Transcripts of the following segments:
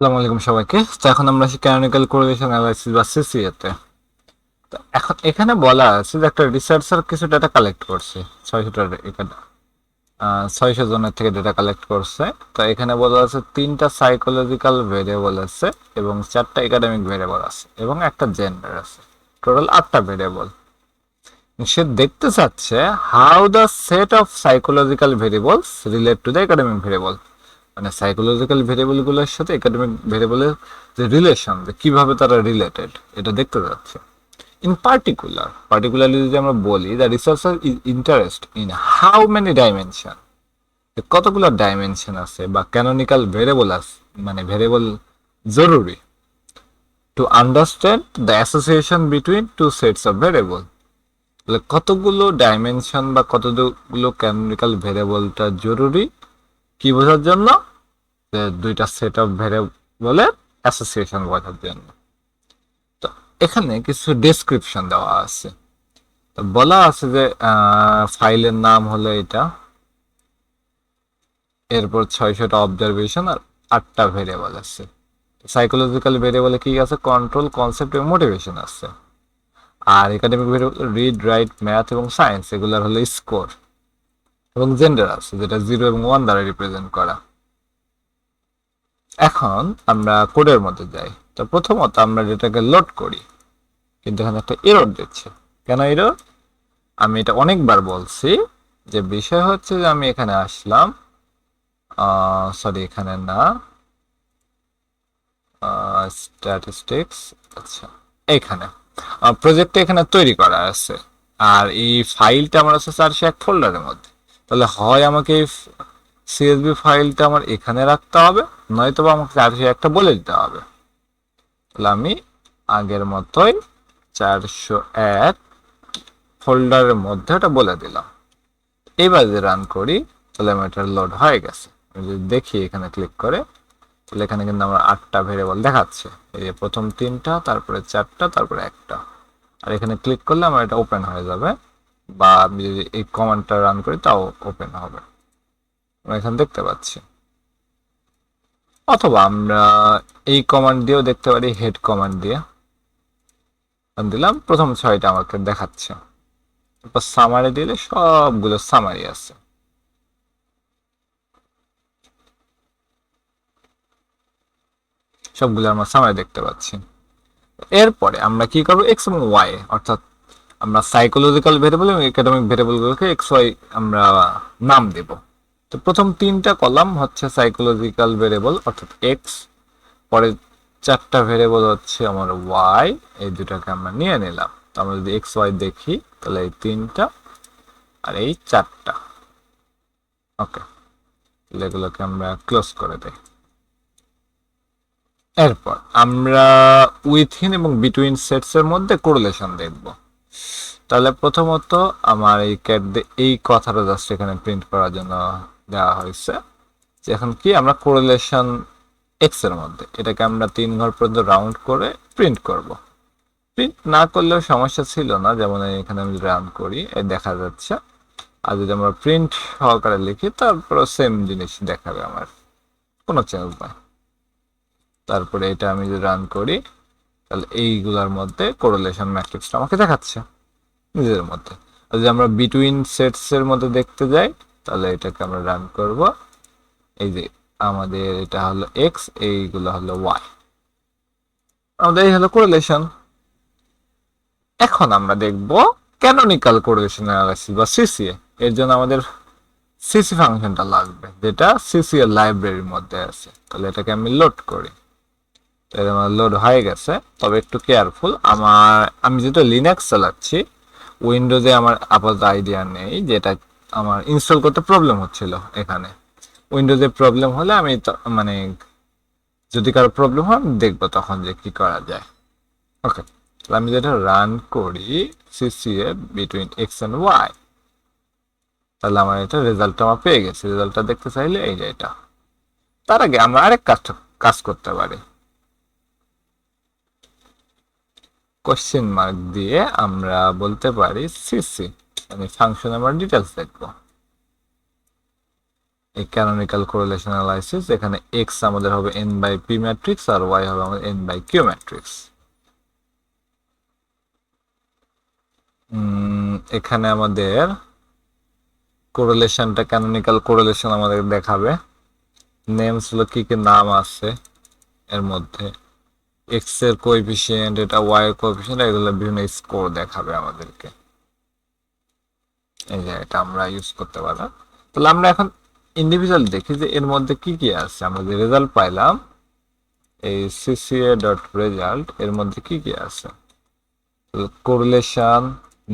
আসসালামু আলাইকুম সবাইকে। তো এখন আমরা আছি ক্যানোনিক্যাল কোরিলেশন অ্যানালাইসিস বা সিসিএ তে। তো এখন এখানে বলা আছে যে একটা রিসার্চার কিছু ডেটা কালেক্ট করছে। 600টা এখানে 600 জনের থেকে ডেটা কালেক্ট করছে। তো এখানে বলা আছে 3টা সাইকোলজিক্যাল ভেরিয়েবল আছে এবং 4টা একাডেমিক ভেরিয়েবল আছে এবং একটা জেন্ডার আছে। Total 8টা variable. সে দেখতে চাচ্ছে how the set of psychological variables relate to the academic variable. মানে সাইকোলজিক্যাল ভেরিয়েবল গুলোর সাথে একাডেমিক ভেরিয়েবলের যে রিলেশন, কিভাবে তারা রিলেটেড, এটা দেখতে যাচ্ছে। ইন পার্টিকুলারলি যদি আমরা বলি, the researcher is interest in how many dimension, কতগুলো ডাইমেনশন আছে বা ক্যানোনিক্যাল ভেরিয়েবল আছে, মানে ভেরিয়েবল জরুরি to understand the association between two sets of variable. তাহলে কতগুলো ডাইমেনশন বা কতগুলো ক্যানোনিক্যাল ভেরিয়েবলটা জরুরি কি বোঝার জন্য? যে দুইটা সেট অফ ভেরিয়েবলের অ্যাসোসিয়েশন বোঝার জন্য। তো এখানে কিছু ডেসক্রিপশন দেওয়া আছে। তো বলা আছে যে ফাইলের নাম হলো এটা, এরপর 600টা অবজারভেশন আর 8টা ভেরিয়েবল আছে। সাইকোলজিক্যাল ভেরিয়েবলে কি আছে? কন্ট্রোল, কনসেপ্ট এবং মোটিভেশন আছে। আর academic variable read, write, math এবং সায়েন্স, এগুলোর হলো স্কোর এবং জেন্ডার আছে, যেটা 0 এবং 1 দ্বারা রিপ্রেজেন্ট করা। এখন আমরা কোডের মধ্যে যাই। তো প্রথমত আমরা ডেটাকে লোড করি, কিন্তু এখানে একটা এরর দিচ্ছে। কেন এরর? আমি এটা অনেকবার বলছি যে বিষয় হচ্ছে যে আমি এখানে আসলাম, সরি এখানে না, স্ট্যাটিস্টিক্স, আচ্ছা এখানে প্রজেক্টটা এখানে তৈরি করা আছে, আর এই ফাইলটা আমার আছে 401 ফোল্ডারের মধ্যে। তাহলে হয় আমাকে এই সিএসভি ফাইলটা আমার এখানে রাখতে হবে, নয়তো বা আমাকে 401টা বলে দিতে হবে। তাহলে আমি আগের মতোই 401 ফোল্ডারের মধ্যে এটা বলে দিলাম। এবার যদি রান করি, তাহলে আমার এটা লোড হয়ে গেছে। আমি যদি দেখি এখানে ক্লিক করে, তাহলে এখানে কিন্তু আমার 8টা ভেরিয়েবল দেখাচ্ছে। এই যে প্রথম 3টা, তারপরে 4টা, তারপরে একটা। আর এখানে ক্লিক করলে আমার এটা ওপেন হয়ে যাবে, বা আমি যদি এই কমান্ডটা রান করি তাও ওপেন হবে, আমরা এখানে দেখতে পাচ্ছি। অথবা আমরা এই কমান্ড দিয়েও দেখতে পারি, হেড কমান্ড দিয়ে দিলাম, প্রথম 6টা আমাকে দেখাচ্ছে। তারপর সামারি দিলে সবগুলো সামারি আছে। সবগুলো আমরা সামারি দেখতে পাচ্ছি। এরপরে আমরা কি করবো? এক্স এবং ওয়াই, অর্থাৎ আমরা সাইকোলজিক্যাল ভেরিয়েবল এবং একাডেমিক ভেরিয়েবলগুলোকে এক্স ওয়াই আমরা নাম দেব। তো প্রথম 3টা কলাম হচ্ছে সাইকোলজিক্যাল ভেরিয়েবল অর্থাৎ এক্স, পরে 4টা ভেরিয়েবল হচ্ছে আমার ওয়াই, এই দুটাকে আমরা নিয়ে নিলাম। তো আমরা যদি এক্স ওয়াই দেখি, তাহলে এই 3টা আর এই 4টা। ওকে, এগুলোকে আমরা ক্লোজ করে দেই। এরপর আমরা উইথিন এবং বিটুইন সেটস এর মধ্যে কোরিলেশন দেখব। তাহলে প্রথমত আমার এই ক্যাট এই কথাটা জাস্ট এখানে প্রিন্ট করার জন্য দেওয়া হয়েছে যে এখন কি আমরা কোরিলেশন এক্স এর মধ্যে এটাকে আমরা 3 ঘর পর্যন্ত রাউন্ড করে প্রিন্ট করব। প্রিন্ট না করলেও সমস্যা ছিল না, যেমন এখানে আমি রান করি এই দেখা যাচ্ছে। আর যদি আমরা প্রিন্ট সহকারে লিখি, তারপর সেম জিনিস দেখাবে, আমার কোনো চেঞ্জ নাই। তারপরে এটা আমি যদি রান করি, তাহলে এইগুলোর মধ্যে কোরিলেশন ম্যাট্রিক্সটা আমাকে দেখাচ্ছে নিজের মধ্যে। আর যদি আমরা বিটুইন সেটস এর মধ্যে দেখতে যাই, তাহলে এটাকে আমরা রান করব। এই যে আমাদের এটা হলো এক্স, এইগুলো হলো ওয়াই, আমাদের এই হলো কোরিলেশন। এখন আমরা দেখব ক্যানোনিক্যাল কোরিলেশন অ্যানালাইসিস বা সিসিএ। এর জন্য আমাদের সিসি ফাংশনটা লাগবে, যেটা সিসি এর লাইব্রেরির মধ্যে আছে। তাহলে এটাকে আমি লোড করি। এটা আমার লোড হয়ে গেছে, তবে একটু কেয়ারফুল। আমি যেহেতু লিনাক্স চালাচ্ছি, উইন্ডোজে আমার আপাতত আইডিয়া নেই, যেটা আমার ইনস্টল করতে প্রবলেম হচ্ছিল। এখানে উইন্ডোজে প্রবলেম হলে আমি মানে যদি কারো প্রবলেম হয় আমি দেখবো তখন যে কি করা যায়। ওকে, আমি যেটা রান করি CCA between X and Y, তাহলে আমার এটা রেজাল্টটা আমার পেয়ে গেছে। রেজাল্টটা দেখতে চাইলে এই যে এটা। তার আগে আমরা আরেক কাজ করতে পারি। কোশ্চেন মার্ক দিয়ে আমরা বলতে পারি সিসি, মানে ফাংশন, আমরা ডিটেলস দেখবো। এই ক্যানোনিক্যাল কোরিলেশন অ্যানালাইসিস, এখানে এক্স আমাদের হবে এন বাই পি ম্যাট্রিক্স আর ওয়াই হবে আমাদের এন বাই কিউ ম্যাট্রিক্স। এখানে আমাদের কোরিলেশনটা ক্যানোনিক্যাল কোরিলেশন আমাদের দেখাবে। নেমস হলো কি কি নাম আছে এর মধ্যে, এক্স এর কোএফিসিয়েন্ট, এটা ওয়াই এর কোএফিসিয়েন্ট, এগুলো বিভিন্ন স্কোর দেখাবে আমাদেরকে। এই যে এটা আমরা ইউজ করতে পারলাম। তাহলে আমরা এখন ইন্ডিভিজুয়াল দেখি যে এর মধ্যে কি কি আছে। আমরা যে রেজাল্ট পাইলাম এই সিসিএ ডট রেজাল্ট, এর মধ্যে কি কি আছে, correlation,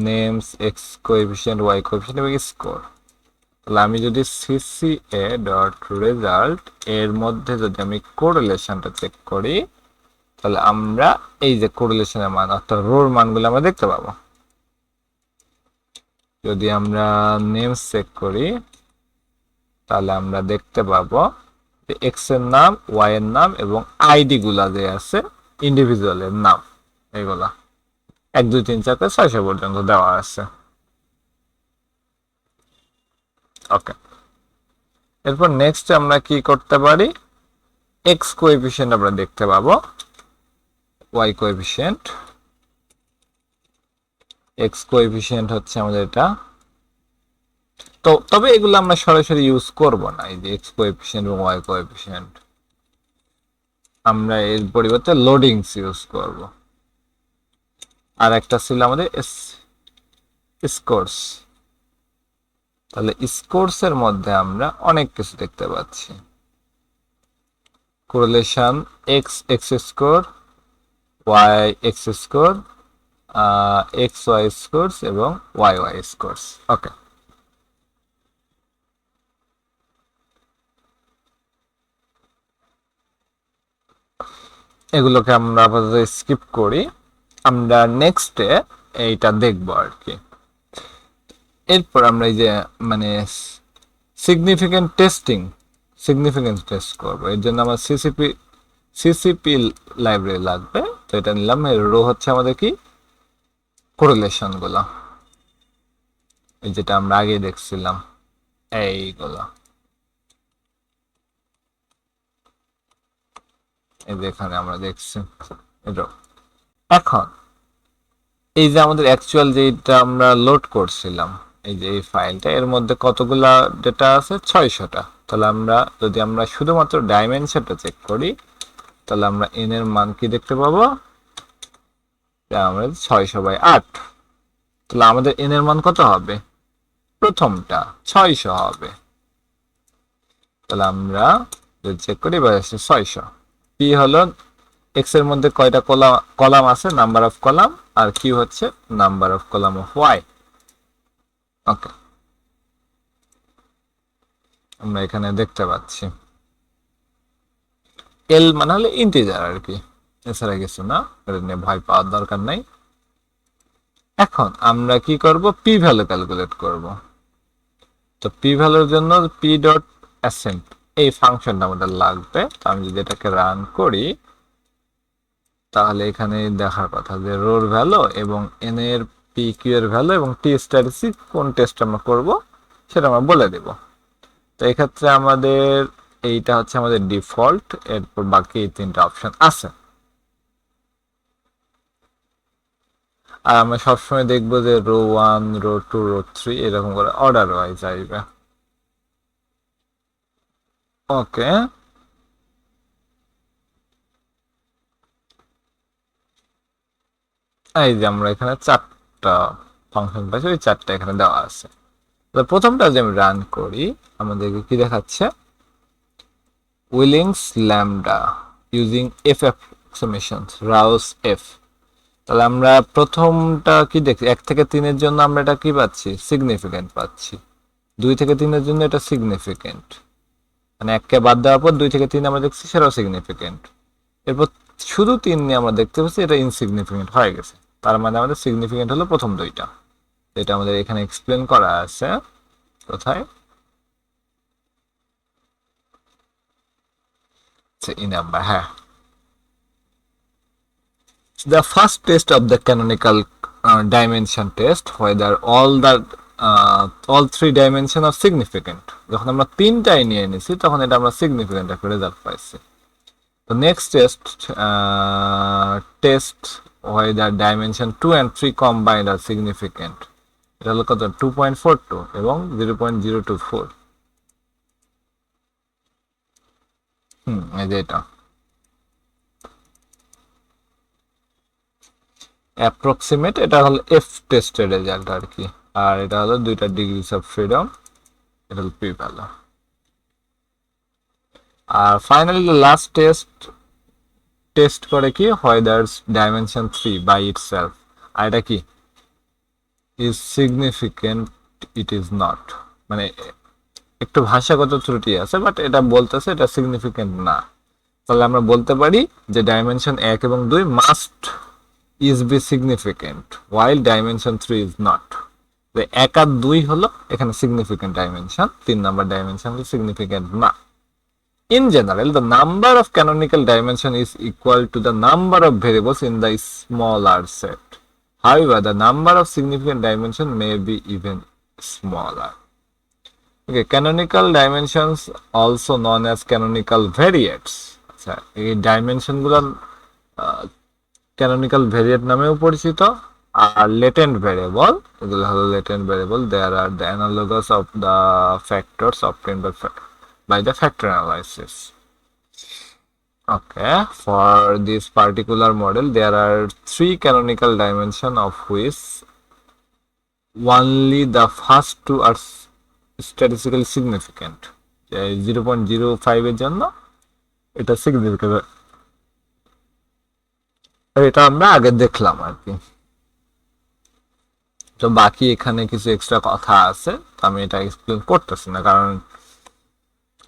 names, X coefficient, Y coefficient এবং স্কোর। তাহলে আমি যদি সিসিএ ডট রেজাল্ট এর মধ্যে যদি আমি কোরিলেশনটা চেক করি, তাহলে আমরা এই যে কোরিলেশনের মান অর্থাৎ রোর মানগুলো আমরা দেখতে পাবো। যদি আমরা নেমস চেক করি তাহলে আমরা দেখতে পাবো যে এক্স এর নাম, ওয়াই এর নাম এবং আইডি গুলা যে আছে ইন্ডিভিজুয়ালের নাম, এগুলা 1 2 3 4 5 6 পর্যন্ত দেওয়া আছে। ওকে, এরপর নেক্সট আমরা কি করতে পারি, এক্স কোএফিসিয়েন্ট আমরা দেখতে পাবো, ওয়াই কোএফিসিয়েন্ট, এক্স কোএফিসিয়েন্ট হচ্ছে আমাদের এটা। তো তবে এগুলো আমরা সরাসরি ইউজ করব না, এই যে এক্স কোএফিসিয়েন্ট এবং ওয়াই কোএফিসিয়েন্ট, আমরা এর পরিবর্তে লোডিংস ইউজ করব। আর একটা ছিল আমাদের স্কোরস। তাহলে স্কোরস এর মধ্যে আমরা অনেক কিছু দেখতে পাচ্ছি, correlation X X score, Y X score, X Y scores এবং ওয়াই ওয়াই স্কোরস। ওকে, এগুলোকে আমরা আপাতত স্কিপ করি, আমরা নেক্সটে এইটা দেখবো আর কি। এরপর আমরা এই যে মানে সিগনিফিকেন্ট টেস্টিং, সিগনিফিকেন্স টেস্ট করবো, এর জন্য আমার সিসিপি লাইব্রেরি লাগবে। তো এটা নিলাম, এর রো হচ্ছে আমাদের কি কোরিলেশন গুলো, এই যেটা আমরা আগে দেখছিলাম এইগুলো, এই যে এখানে আমরা দেখছি এটা। এখন এই যে আমাদের অ্যাকচুয়াল যেটা আমরা লোড করছিলাম, এই যে এই ফাইলটা, এর মধ্যে কতগুলা ডেটা আছে, 600টা। তাহলে আমরা যদি আমরা শুধুমাত্র ডাইমেনশনটা চেক করি, তাহলে আমরা এন এর মান কি দেখতে পাবো, আমরা 600/8। তাহলে আমাদের এন এর মান কত হবে, প্রথমটা 600 হবে। তাহলে আমরা যদি চেক করি এবার আসছে 600। পি হলো এক্স এর মধ্যে কয়টা কলাম আছে, নাম্বার অফ কলাম, আর কিউ হচ্ছে number of column of Y. Okay, আমরা এখানে দেখতে পাচ্ছি এল মানে হলে ইন্টিজার আর কি, এছাড়া কিছু না, এটা নিয়ে ভয় পাওয়ার দরকার নাই। এখন আমরা কি করব, পি ভ্যালু ক্যালকুলেট করব। তো পি ভ্যালুর জন্য পি ডট অ্যাসেন্ট এই ফাংশনটা আমাদের লাগবে। তো আমি যদি এটাকে রান করি, তাহলে এখানে দেখার কথা যে রোর ভ্যালু এবং এন এর পি কিউ এর ভ্যালু এবং টি স্ট্যাটিস্টিক কোন টেস্ট আমরা করব সেটা আমরা বলে দেব। তো এক্ষেত্রে আমাদের এইটা হচ্ছে আমাদের ডিফল্ট, এরপর বাকি এই 3টা অপশন আছে। আর আমরা সবসময় দেখবো যে রো 1, রো 2, রো 3 এরকম করে অর্ডার ওয়াইজ আসবে। ওকে, এই যে আমরা এখানে 4টা ফাংশন পাইছি, ওই 4টা এখানে দেওয়া আছে। তো প্রথমটা যদি আমি রান করি, আমাদেরকে কি দেখাচ্ছে, উইলিংস ল্যামডা ইউজিং এফ অ্যাপ্রক্সিমেশনস রাউস এফ। তাহলে আমরা প্রথমটা কি দেখছি, 1 থেকে 3-এর জন্য আমরা এটা কি পাচ্ছি, সিগনিফিকেন্ট পাচ্ছি। 2 থেকে 3-এর জন্য এটা সিগনিফিকেন্ট, মানে 1কে বাদ দেওয়ার পর 2 থেকে 3 আমরা দেখছি সেটাও সিগনিফিকেন্ট। এরপর শুধু 3 নিয়ে আমরা দেখতে পাচ্ছি এটা ইনসিগনিফিকেন্ট হয়ে গেছে। তার মানে আমাদের সিগনিফিকেন্ট হলো প্রথম 2টা। এটা আমাদের এখানে এক্সপ্লেন করা আছে, কোথায়, ই নাম্বার, হ্যাঁ। The first test of the canonical dimension test, whether all the all three dimension of significant, যখন আমরা তিনটাই নিয়ে নিছি তখন এটা আমরা সিগনিফিকেন্ট একটা রেজাল্ট পাইছি। তো next test whether dimension 2 and 3 combined are significant, এটা হলো কত 2.42 এবং 0.024। এই যে এটা অ্যাপ্রক্সিমেট, এটা হলো এফ টেস্টের রেজাল্ট আর কি, আর এটা হলো দুইটা ডিগ্রিজ অফ ফ্রিডম, এটা হলো পি ভ্যালু। আর ফাইনালি লাস্ট টেস্ট করে কি whether dimension 3 by itself, আর এটা কি is significant it is not, মানে একটু ভাষাগত ত্রুটি আছে বাট এটা বলতেছে এটা সিগনিফিকেন্ট না। তাহলে আমরা বলতে পারি যে ডাইমেনশন 1 এবং 2 must is be significant while dimension 3 is not। তো 1 আর 2 হলো এখানে significant dimension, 3 number dimension significant না। In general, the number of canonical dimension is equal to the number of variables in the smaller set. However, the number of significant dimension may be even smaller. Okay, canonical dimensions also known as canonical variates. আচ্ছা, এই dimension গুলো canonical ভেরিয়েট নামেও পরিচিত। আর latent variable, এগুলো হলো latent variable, there are the analogous of the factors obtained by the factor analysis. Okay, for this particular model there are 3 canonical dimension of which only the first 2 are statistically significant. 0.05 এর জন্য এটা significant, এটা আমরা আগে দেখলাম আর কি। তো বাকি এখানে কিছু এক্সট্রা কথা আছে, তো আমি এটা এক্সপ্লেন করতেছি না কারণ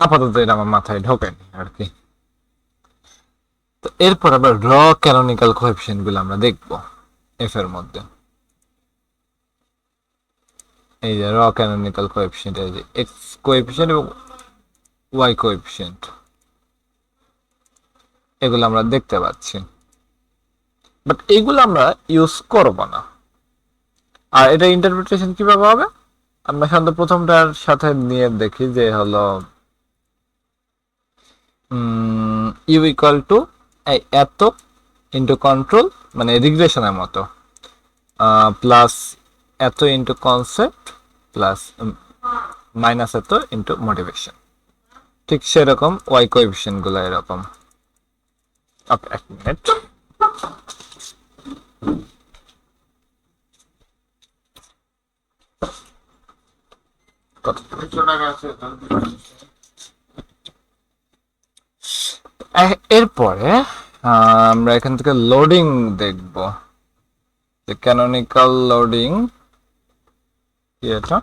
আপাতত এটা আমার মাথায় ঢোকেনি আর কি। তো এরপর আবার র ক্যানোনিক্যাল কোএফিসিয়েন্ট গুলো আমরা দেখব এফ এর মধ্যে। এই যে র ক্যানোনিক্যাল কোএফিসিয়েন্ট, এই যে এক্স কোএফিসিয়েন্ট এবং ওয়াই কোএফিসিয়েন্ট, এগুলো আমরা দেখতে পাচ্ছি, বাট এইগুলো আমরা ইউজ করব না। আর এটা ইন্টারপ্রিটেশন কিভাবে হবে, আমরা সাধারণত প্রথমটার সাথে নিয়ে দেখি যে হলো ইউ ইকুয়াল টু এত ইন্টু কন্ট্রোল, মানে রিগ্রেশনের মতো, প্লাস এত ইন্টু কনসেপ্ট প্লাস মাইনাস এত ইন্টু মোটিভেশন। ঠিক সেরকম ওয়াই কোএফিসিয়েন্ট গুলো এরকম। এক মিনিট, এরপরে আমরা এখান থেকে লোডিং দেখব, যে ক্যানোনিক্যাল লোডিং কি, এটা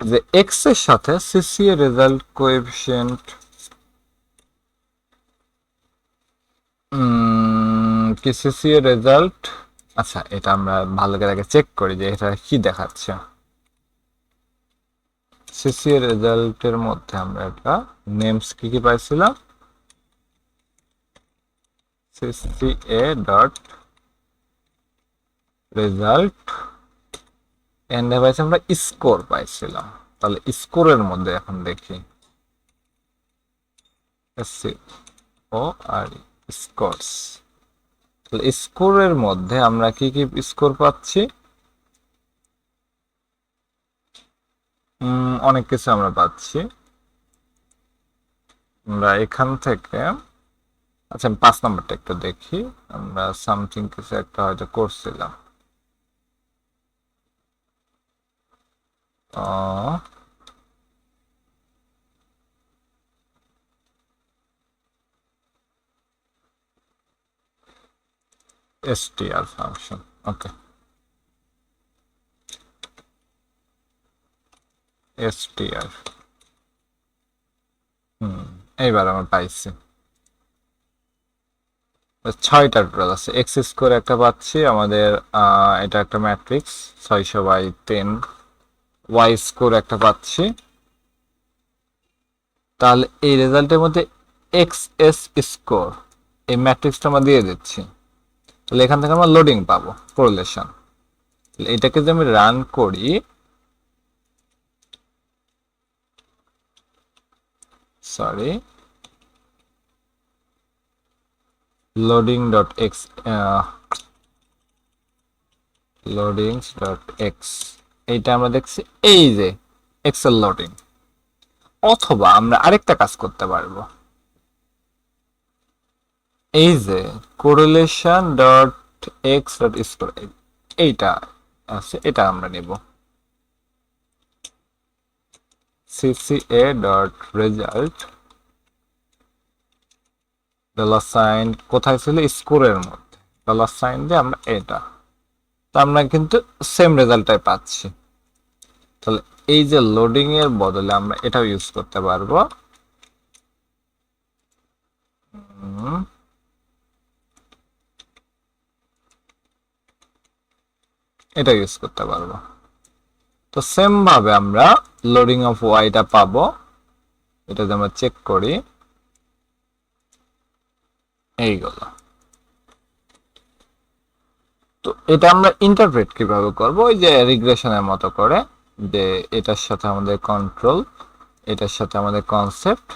যে এক্স এর সাথে সিসি এর রেজাল্ট কোএফিসিয়েন্ট কি সিসি এর রেজাল্ট। আচ্ছা, এটা আমরা ভালো করে আগে চেক করি যে এটা কি দেখাচ্ছে। সিসি এর রেজাল্টের মধ্যে আমরা এটা নেমস কি কি পাইছিলাম, সিসিএ ডট রেজাল্ট এন্ড পাইছি আমরা স্কোর পাইছিলাম। তাহলে স্কোরের মধ্যে এখন দেখি ও আর স্কোরস, তাহলে স্কোরের মধ্যে আমরা কি কি স্কোর পাচ্ছি, অনেক কিছু আমরা পাচ্ছি। আমরা এখান থেকে, আচ্ছা আমি 5 নম্বরটা একটু দেখি, আমরা সামথিং কিছু একটা হয়তো করছিলাম। str ফাংশন, ওকে, str এইবার আমরা পাইছি 6টা টোটাল আছে। এক্স স্কোর একটা পাচ্ছি আমাদের, এটা একটা ম্যাট্রিক্স 600/10। ওয়াই স্কোর একটা পাচ্ছি, তাহলে এই রেজাল্টের মধ্যে এক্স এস স্কোর এই ম্যাট্রিক্সটা আমরা দিয়ে দিচ্ছি, তাহলে এখান থেকে আমরা লোডিং পাবো কোরিলেশন। এটাকে যদি আমি রান করি, sorry, loading dot X, loadings dot X, এইটা আমরা দেখছি এই যে এক্সেল লোডিং। অথবা আমরা আরেকটা কাজ করতে পারবো, এই যে correlation dot X dot score, এইটা আছে, এটা আমরা নেব cca dot result dollar sign, কোথায় ছিল, স্কোরের মধ্যে ডলার সাইন দিয়ে আমরা এটা, তো আমরা কিন্তু সেম রেজাল্টটাই পাচ্ছি। তাহলে এই যে লোডিং এর বদলে আমরা এটাও ইউজ করতে পারবো। এটা ইউজ করতে পারবো। তো সেম ভাবে আমরা লোডিং অফ ওয়াইটা পাবো। এটা যদি আমরা চেক করি, এইগুলো। তো এটা আমরা ইন্টারপ্রেট কিভাবে করব, ওই যে রিগ্রেশনের মতো করে, যে এটার সাথে আমাদের কন্ট্রোল, এটার সাথে আমাদের কনসেপ্ট,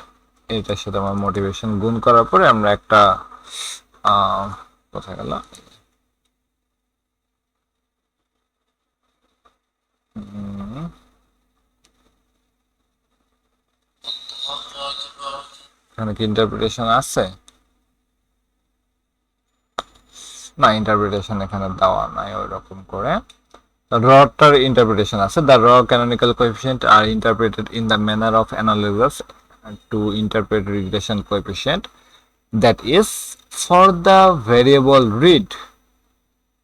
এটার সাথে আমার মোটিভেশন গুণ করার পরে আমরা একটা কোথায় গেল, এখানে কি ইন্টারপ্রিটেশন আছে? না, ইন্টারপ্রিটেশন এখানে দেওয়া নাই ওই রকম করে। রটার ইন্টারপ্রিটেশন আছে, the raw canonical coefficient are interpreted in the manner of analysis to interpret regression coefficient, that is for the variable read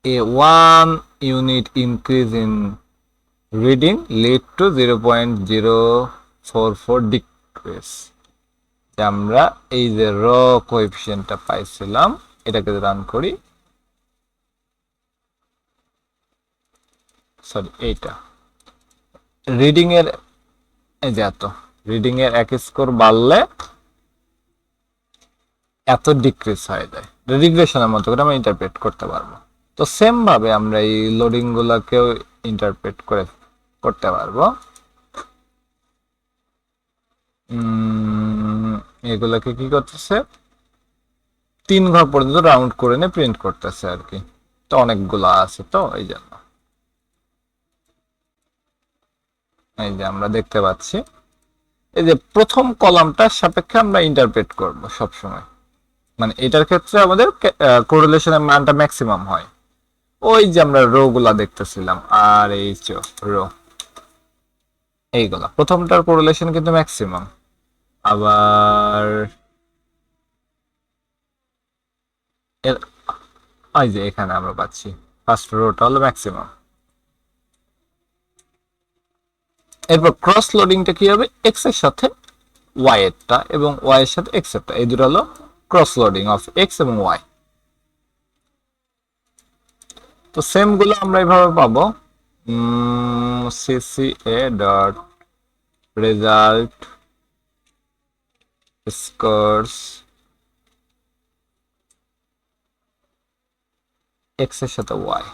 a 1 unit increase in reading lead to 0.044 decrease। আমরা এই যে র কোএফিসিয়েন্টটা পাইছিলাম, এটাকে রান করি, sorry এইটা reading এর, এই যে এত রিডিং এর এক স্কোর বাড়লে এত ডিক্রিজ হয়ে যায়, রিগ্রেশনের মতো করে আমরা ইন্টারপ্রেট করতে পারবো। তো সেম ভাবে আমরা এই লোডিং গুলাকেও ইন্টারপ্রেট করে করতে পারবো। এগুলাকে কি করতেছে, 3 ঘর পর্যন্ত রাউন্ড করে নিয়ে প্রিন্ট করতেছে আর কি। তো অনেকগুলা আছে, তো এই জন্য এই যে আমরা দেখতে পাচ্ছি, এই যে প্রথম কলামটার সাপেক্ষে আমরা ইন্টারপ্রেট করব সব সময়, মানে এটার ক্ষেত্রে আমাদের কোরিলেশনের মানটা ম্যাক্সিমাম হয়। ওই যে আমরা রো গুলা দেখতেছিলাম, আর এই রো, এইগুলা প্রথমটার কোরিলেশন কিন্তু ম্যাক্সিমাম। আবার এই যে এখানে আমরা পাচ্ছি ফার্স্ট রোটা হলো ম্যাক্সিমাম। এরপর ক্রস লোডিংটা কি হবে, এক্স এর সাথে ওয়াই এরটা এবং ওয়াই এর সাথে এক্স এরটা, এই দুটো হলো ক্রস লোডিং অফ এক্স এবং ওয়াই। তো সেম গুলো আমরা এইভাবে পাবো, cca dot result scores x এর সাথে ওয়াই।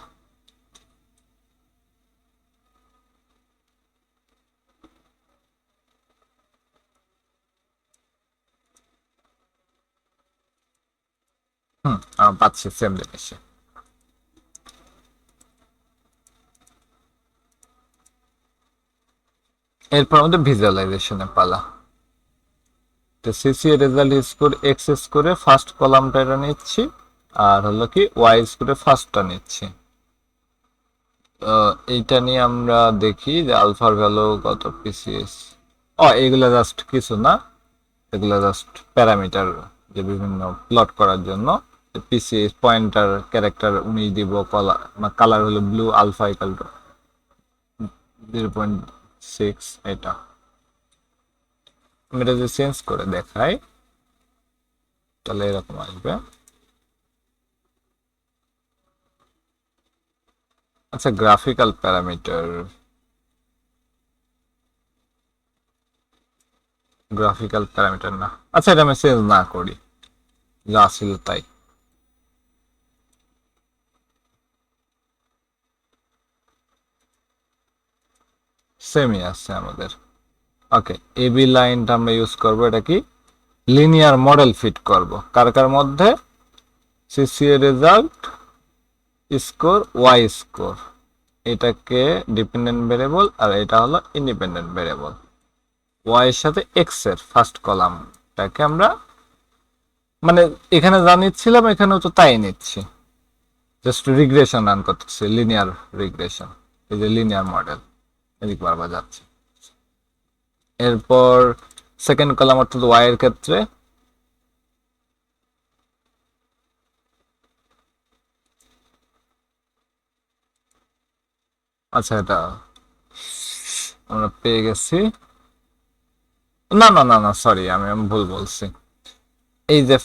পাচ্ছি সেম জিনিস। এরপর আমাদের ভিজুয়ালাইজেশনে পালা। তো সিসি রেজাল্ট স্কোর এক্স স্কোরে ফার্স্ট কলামটা এটা নিচ্ছি, আর হলো কি ওয়াই স্কোরে ফার্স্টটা নিচ্ছি। এইটা নিয়ে আমরা দেখি যে আলফার ভ্যালু কত, পিসিএস, এগুলা জাস্ট কিছু না, এগুলা জাস্ট প্যারামিটার, যে বিভিন্ন প্লট করার জন্য পিসিএস পয়েন্টার ক্যারেক্টার 19 দিব, কালার হলো ব্লু, আলফা ইকাল টু 0.6। এটা আমি এটা যদি চেঞ্জ করে দেখাই তাহলে এরকম আসবে। আচ্ছা, গ্রাফিক্যাল প্যারামিটার, গ্রাফিক্যাল প্যারামিটার না, আচ্ছা এটা আমি চেঞ্জ না করি, যা ছিল তাই। সেমই আছে আমাদের। ওকে, এবি লাইনটা আমরা ইউজ করব, এটা কি লিনিয়ার মডেল ফিট করব কার কার মধ্যে, CCA result, score, Y score, এটাকে ডিপেন্ডেন্ট ভেরিয়েবল আর এটা হলো ইন্ডিপেন্ডেন্ট ভেরিয়েবল। ওয়াই এর সাথে এক্স এর ফার্স্ট কলামটাকে আমরা মানে এখানে যা নিচ্ছিলাম এখানেও তো তাই নিচ্ছি, জাস্ট রিগ্রেশন রান করতেছি, লিনিয়ার রিগ্রেশন, এই যে লিনিয়ার মডেল এদিক বারবার যাচ্ছে। এরপর সেকেন্ড কলাম অর্থাৎ ওয়াই এর ক্ষেত্রে আচ্ছা এটা আমরা পেয়ে গেছি, না না না না সরি আমি ভুল বলছি। এই যে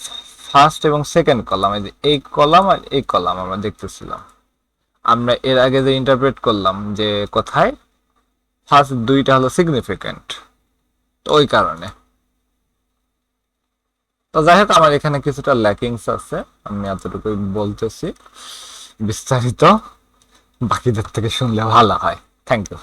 ফার্স্ট এবং সেকেন্ড কলাম, এই যে এই কলাম আর এই কলাম আমরা দেখতেছিলাম, আমরা এর আগে যে ইন্টারপ্রেট করলাম যে কোথায় ফার্স্ট দুইটা হলো সিগনিফিক্যান্ট, তো ওই কারণে। তো যাই হোক আমার এখানে কিছুটা ল্যাকিংস আছে, আমি এতটুকুই বলতেছি, বিস্তারিত বাকিদের থেকে শুনলে ভালো হয়। Thank you.